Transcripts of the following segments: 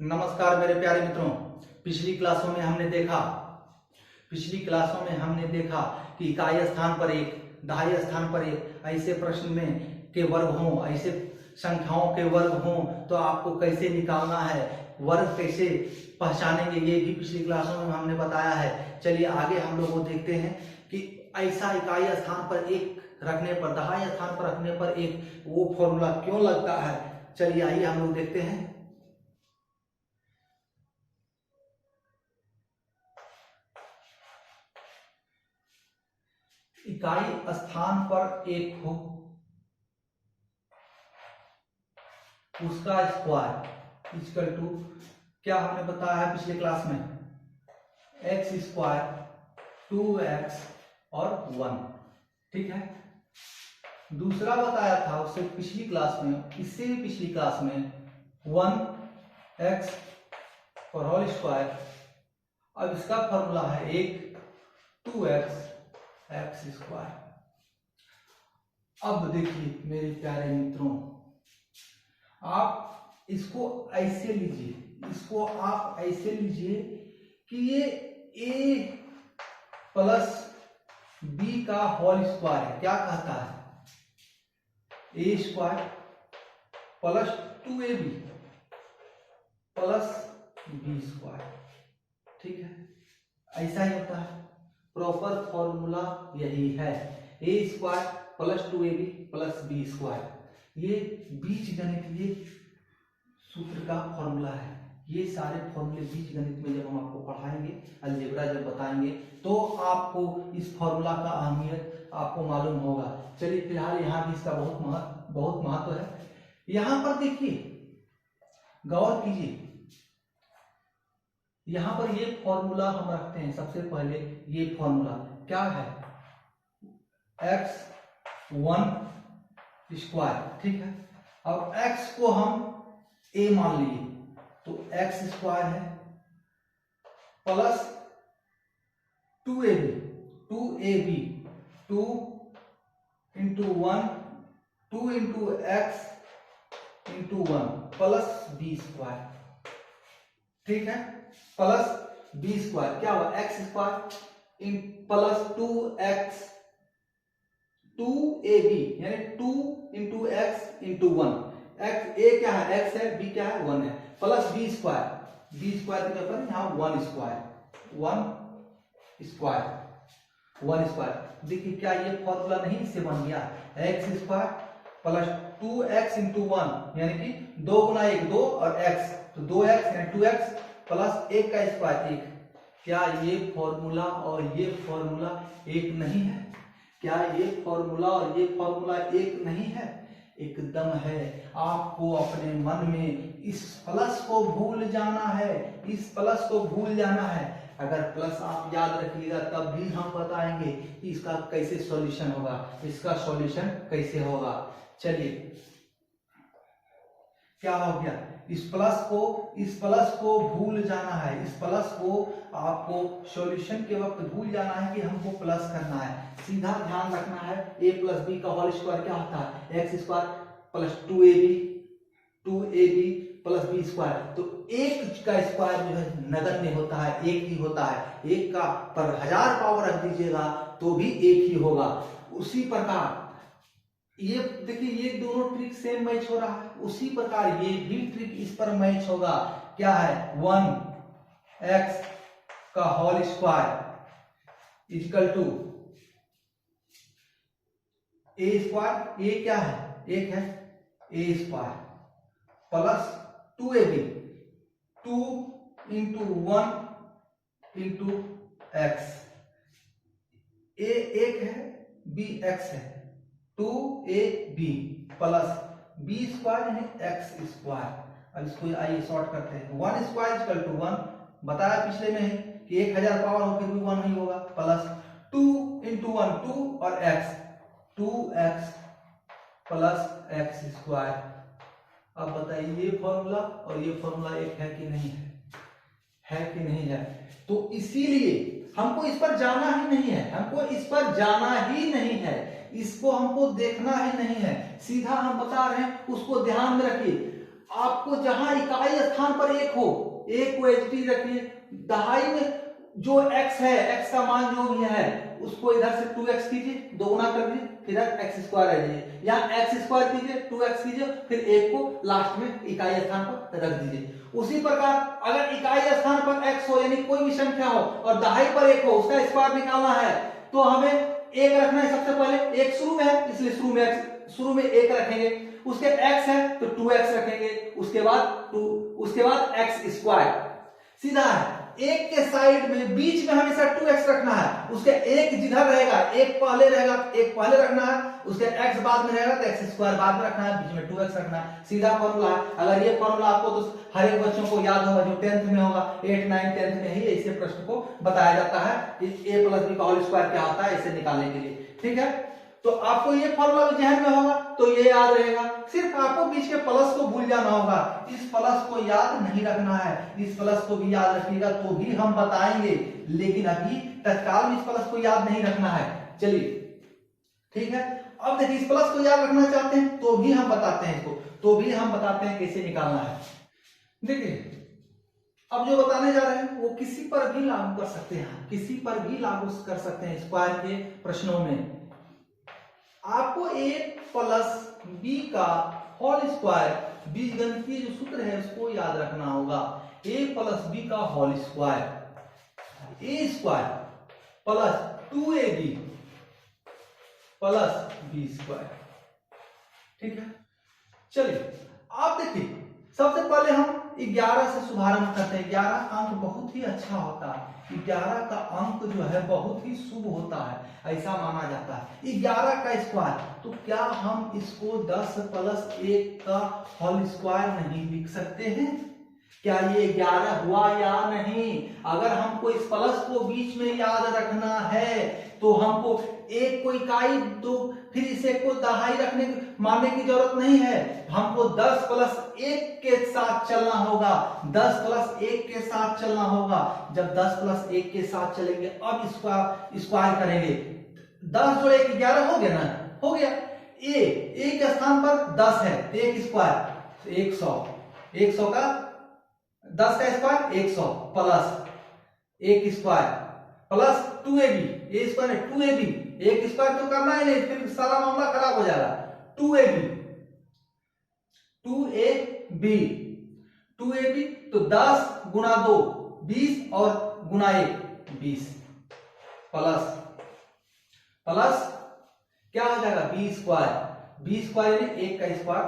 नमस्कार मेरे प्यारे मित्रों। पिछली क्लासों में हमने देखा कि इकाई स्थान पर एक, दहाई स्थान पर एक ऐसे प्रश्न में के वर्ग हों, ऐसे संख्याओं के वर्ग हों तो आपको कैसे निकालना है, वर्ग कैसे पहचानेंगे, ये भी पिछली क्लासों में हमने बताया है। चलिए आगे हम लोग वो देखते हैं कि ऐसा इकाई स्थान पर एक रखने पर, दहाई स्थान पर रखने पर एक, वो फॉर्मूला क्यों लगता है। चलिए आइए हम लोग देखते हैं। इकाई स्थान पर एक हो उसका स्क्वायर इक्वल टू, क्या हमने बताया है पिछले क्लास में, एक्स स्क्वायर 2x और 1। ठीक है। दूसरा बताया था उससे पिछली क्लास में, इससे भी पिछली क्लास में 1x और होल स्क्वायर। अब इसका फॉर्मूला है एक 2x एक्स स्क्वायर। अब देखिए मेरे प्यारे मित्रों, आप इसको ऐसे लीजिए, इसको आप ऐसे लीजिए कि ये a प्लस बी का होल स्क्वायर है। क्या कहता है, A square plus 2ab plus B square. ठीक है, ऐसा ही होता है। प्रॉपर फॉर्मूला यही है, A square plus 2ab plus B square. ये बीजगणितीय सूत्र का फॉर्मूला है। ये सारे फॉर्मूले बीजगणित में जब हम आपको पढ़ाएंगे, अलजेब्रा जब बताएंगे, तो आपको इस फॉर्मूला का अहमियत आपको मालूम होगा। चलिए फिलहाल यहाँ भी इसका बहुत महत्व है। यहाँ पर देखिए, गौर कीजिए, यहां पर ये फॉर्मूला हम रखते हैं। सबसे पहले ये फॉर्मूला क्या है, x1 स्क्वायर। ठीक है, अब x को हम a मान लिए तो x स्क्वायर है plus 2ab 2 into 1 2 into x into 1 plus B square. ठीक है, प्लस बी स्क्वायर क्या हुआ, x square in plus 2x 2ab यानी 2 into x into 1। X a क्या है, एक्स है, बी क्या है, 1 है, plus B square. B square के ऊपर यहाँ 1 स्क्वायर। देखिए क्या ये फॉर्मूला नहीं इससे बन गया, x square plus 2x into 1 यानी कि 2 गुना 1 2 और x तो 2x यानी 2x प्लस 1 का स्क्वायर 1। क्या ये फॉर्मूला और ये फॉर्मूला एक नहीं है? क्या ये फॉर्मूला और ये फॉर्मूला एक नहीं है? एकदम है। आपको अपने मन में इस प्लस को भूल जाना है, इस प्लस को भूल जाना है। अगर प्लस आप याद रखिएगा तब भी हम बताएंगे कि इसका कैसे सॉल्यूशन होगा, इसका सॉल्यूशन कैसे होगा। चलिए क्या हो गया, इस प्लस को भूल जाना है। इस प्लस को आपको सॉल्यूशन के वक्त भूल जाना है कि हमको प्लस करना है। सीधा ध्यान रखना है, a प्लस बी का होल स्क्वायर क्या होता है, x square plus 2ab plus B square. तो एक का स्क्वायर जो है नगण्य होता है, एक ही होता है। एक का पर 1000 पावर रख दीजिएगा तो भी एक ही होगा। उसी प्रकार ये देखिए, ये दोनों ट्रिक सेम मैच हो रहा है। उसी प्रकार ये भी ट्रिक इस पर मैच होगा। क्या है, 1x का whole square equal to A square, A क्या है, एक है, A square plus 2ab 2 into 1 into x. A एक है, बी एक्स है, 2ab प्लस बी स्क्वायर यानी एक्स स्क्वायर। अब इसको आइए सॉर्ट करते हैं। 1 स्क्वायर इक्वल टू 1, बताया पिछले में है कि 1000 पावर होकर भी 1 नहीं होगा, प्लस 2 इंटू 1 2 और x 2x plus x square. अब बताइए ये फॉर्मूला और ये फॉर्मूला एक है कि नहीं है कि नहीं है? तो इसीलिए हमको इस पर जाना ही नहीं है, हमको इस पर जाना ही नहीं है, इसको हमको देखना ही नहीं है। सीधा हम बता रहे हैं, उसको ध्यान में रखिए। आपको जहां इकाई स्थान पर एक हो, एक को एचटी रखिए, दहाई में जो x है, x का मान जो भी है उसको इधर से 2x कीजिए, दोगुना कर दीजिए, फिर x स्क्वायर आ जाइए, यहाँ x स्क्वायर कीजिए, 2x कीजिए, फिर एक को लास्ट में इकाई स्थान पर रख दीजिए। उसी प्रकार अगर इकाई स्थान पर x हो यानी कोई भी संख्या हो और दहाई पर एक हो, उसका स्क्वायर निकालना है तो हमें एक रखना है। सबसे पहले एक शुरू में है इसलिए शुरू में एक रखेंगे, उसके x है तो 2x रखेंगे, उसके बाद x स्क्वायर सीधा है। एक के साइड में बीच में हमेशा 2x रखना है, उसके एक जिधर रहेगा, एक पहले रहेगा एक पहले रखना है, उसके x बाद में रहेगा तो x स्क्वायर बाद में रखना है, बीच में 2x रखना है। सीधा फॉर्मूला है। अगर ये फॉर्मूला आपको तो हर एक बच्चों को याद होगा, जो 10th में होगा, 8, 9, 10th में ही ऐसे प्रश्न को बताया जाता है कि a + b का होल स्क्वायर क्या होता है इसे निकालने के लिए। ठीक है, तो आपको ये फॉर्मूला भी ध्यान में होगा तो ये याद रहेगा। सिर्फ आपको बीच के प्लस को भूल जाना होगा, इस प्लस को याद नहीं रखना है। इस प्लस को भी याद रखिएगा तो भी हम बताएंगे, लेकिन अभी तत्काल में इस प्लस को याद नहीं रखना है। चलिए ठीक है, अब देखिए इस प्लस को याद रखना चाहते हैं तो भी हम बताते हैं, इसको तो भी हम बताते हैं कैसे निकालना है। देखिए अब जो बताने जा रहे हैं वो किसी पर भी लागू कर सकते हैं, किसी पर भी लागू कर सकते हैं स्क्वायर के प्रश्नों में। आपको a + b का होल स्क्वायर, बीजगणितीय जो सूत्र है उसको याद रखना होगा। a + b का whole square, a square + 2ab + b square. ठीक है, चलिए आप देखिए सबसे पहले हम 11 से शुभारंभ करते हैं। 11 अंक बहुत ही अच्छा होता है, 11 का अंक जो है बहुत ही शुभ होता है, ऐसा माना जाता है। 11 का स्क्वायर, तो क्या हम इसको 10 + 1 का होल स्क्वायर नहीं लिख सकते हैं? क्या ये 11 हुआ या नहीं? अगर हमको इस प्लस को बीच में याद रखना है तो हमको एक को इकाई दो फिर इसे को दहाई रखने मानने की जरूरत नहीं है, हमको 10 + 1 के साथ चलना होगा। 10 + 1 के साथ चलना होगा। जब 10 + 1 के साथ चलेंगे अब इसका स्क्वायर करेंगे। 10 + 1 11 हो गया ना, हो गया। ए के स्थान पर 10 है, 1 स्क्वायर 100, 100 का 10 का square 100 plus 1 square plus 2ab, ए स्क्वायर है 2ab, 1 स्क्वायर तो करना ही नहीं फिर सारा मामला खराब हो जाएगा। 2ab तो 10 गुना 2 20 और गुना 1 20 प्लस क्या हो जाएगा b स्क्वायर, b स्क्वायर यानी 1 का स्क्वायर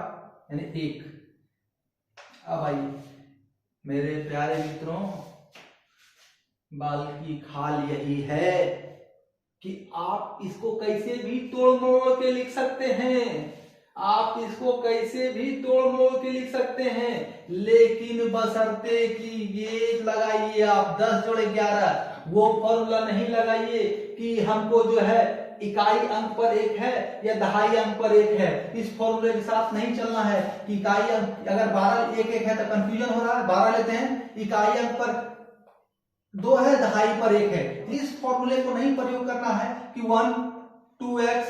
यानी 1। अब आइए मेरे प्यारे मित्रों, बाल की खाल यही है कि आप इसको कैसे भी तोड़ मोड़ के लिख सकते हैं, आप इसको कैसे भी तोड़ मोड़ के लिख सकते हैं, लेकिन बशर्ते कि ये लगाइए आप 10 + 11, वो फॉर्मूला नहीं लगाइए कि हमको जो है इकाई अंक पर 1 है या दहाई अंक पर 1 है। इस फॉर्मूले के साथ नहीं चलना है कि इकाई अंक अगर 12 1 1 है तो कंफ्यूजन हो रहा है, 12 लेते हैं, इकाई अंक पर 2 है दहाई पर 1 है। इस फॉर्मूले को नहीं प्रयोग करना है कि 1 2x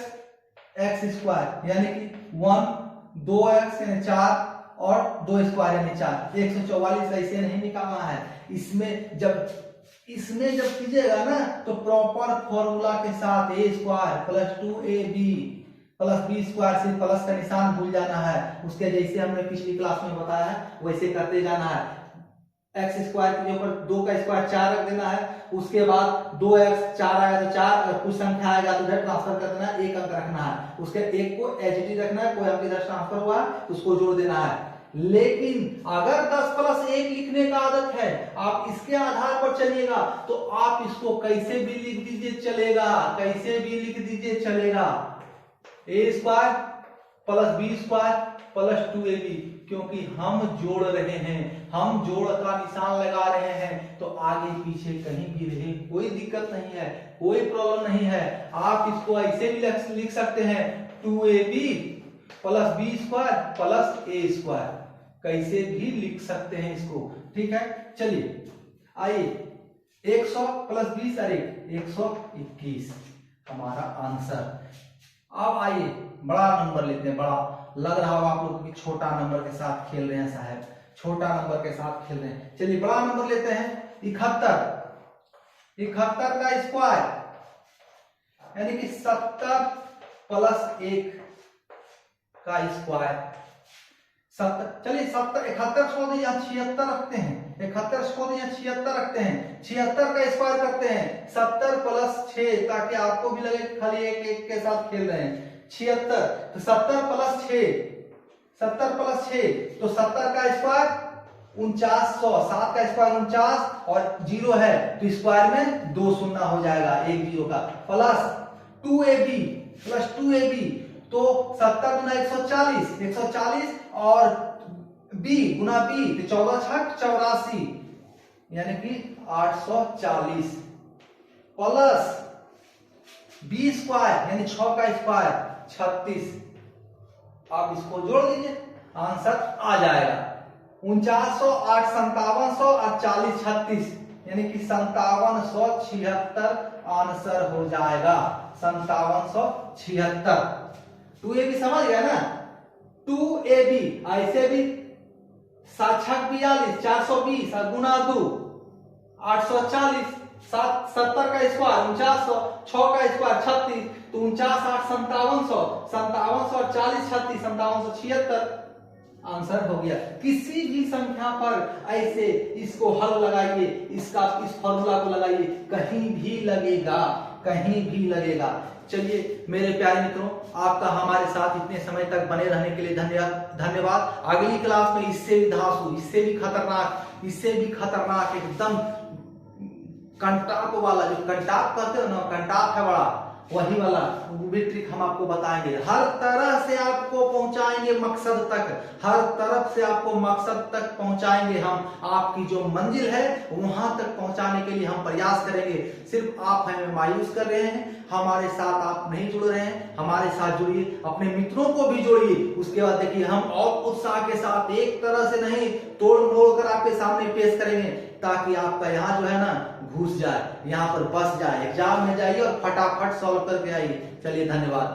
x स्क्वायर यानी कि 1 2x यानी 4 और 2 स्क्वायर यानी 4, 144 ऐसे नहीं निकालना है। इसमें जब कीजिएगा ना तो प्रॉपर फॉर्मूला के साथ a square + 2ab + b square से प्लस का निशान भूल जाना है, उसके जैसे हमने पिछली क्लास में बताया है वैसे करते जाना है। x स्क्वायर के ऊपर 2 का स्क्वायर 4 रख देना है, उसके बाद 2x 4 आएगा तो 4, अगर कुछ संख्या आएगा तो इधर ट्रांसफर कर देना है, 1 अंक रखना है, उसके 1 को एचटी रखना है, कोई अंक इधर ट्रांसफर हुआ है उसको जोड़ देना है। लेकिन अगर 10 + 1 लिखने का आदत है, आप इसके आधार पर चलिएगा तो आप इसको कैसे भी लिख दीजिए चलेगा, कैसे भी लिख दीजिए चलेगा, a square + b square + 2ab, क्योंकि हम जोड़ रहे हैं, हम जोड़ का निशान लगा रहे हैं तो आगे पीछे कहीं भी रहे कोई दिक्कत नहीं है, कोई प्रॉब्लम नहीं है। आप इसको ऐसे भी लिख सकते हैं 2ab + b square + a square, कैसे भी लिख सकते हैं इसको। ठीक है, चलिए आइए 100 + 20 अरे 121 हमारा आंसर। अब आइए बड़ा नंबर लेते हैं, बड़ा लग रहा होगा आप लोग कि छोटा नंबर के साथ खेल रहे हैं साहब, छोटा नंबर के साथ खेल रहे हैं। चलिए बड़ा नंबर लेते हैं 71। 71 का स्क्वायर यानी कि 70 प्लस 1 का स्क्वायर। 70, चलिए 70, 71 छोड़ यहाँ 76 रखते हैं, 71 छोड़ यहाँ 76 रखते हैं, 76 का स्क्वायर करते हैं 70 प्लस 6, ताकि आपको भी लगे खाली एक एक के साथ खेल रहे हैं। 76 तो 70 प्लस 6, 70 प्लस 6 तो 70 का स्क्वायर 4900, 7 का स्क्वायर 49 और 0 है तो स्क्वायर में 2 शून्य हो जाएगा, एक 0 का, प्लस 2ab प्लस 2ab तो 70 गुना 140, 140 और b गुना b तो 14 छक 84 यानी कि 840 प्लस b स्क्वायर यानी 6 का स्क्वायर 36। आप इसको जोड़ दीजिए, आंसर आ जाएगा 4900, 8 5700 और 40 36 यानी कि 5776 आंसर हो जाएगा, 5776। 2ab समझ गया ना, 2ab ऐसे भी 7 छक 42, 420 और गुना 2 840, 70 का स्क्वायर 4900, 6 का स्क्वायर 36 तो 49 8 5700, 5700 और 40 36 5776 आंसर हो गया। किसी भी संख्या पर ऐसे इसको हल लगाइए, इसका इस फॉर्मूला को लगाइए, कहीं भी लगेगा, कहीं भी लगेगा। चलिए मेरे प्यारे मित्रों, आपका हमारे साथ इतने समय तक बने रहने के लिए धन्यवाद। अगली क्लास में इससे भी धांसू, इससे भी खतरनाक एकदम कंटाप वाला, जो कंटाप कहते हो ना, कंटाप है बड़ा, वही वाला वो भी ट्रिक हम आपको बताएंगे। हर तरह से आपको पहुंचाएंगे मकसद तक, हर तरफ से आपको मकसद तक पहुंचाएंगे हम। आपकी जो मंजिल है वहां तक पहुंचाने के लिए हम प्रयास करेंगे। सिर्फ आप हमें मायूस कर रहे हैं, हमारे साथ आप नहीं जुड़ रहे हैं, हमारे साथ जुड़िए, अपने मित्रों को भी जोड़िए। उसके बाद देखिए हम और उत्साह के साथ एक तरह से नहीं, तोड़ मोड़ कर आपके सामने पेश करेंगे, ताकि आपका यहाँ जो है ना घुस जाए, यहाँ पर बस जाए, एग्जाम में जाइए और फटाफट सॉल्व करके आइए। चलिए धन्यवाद।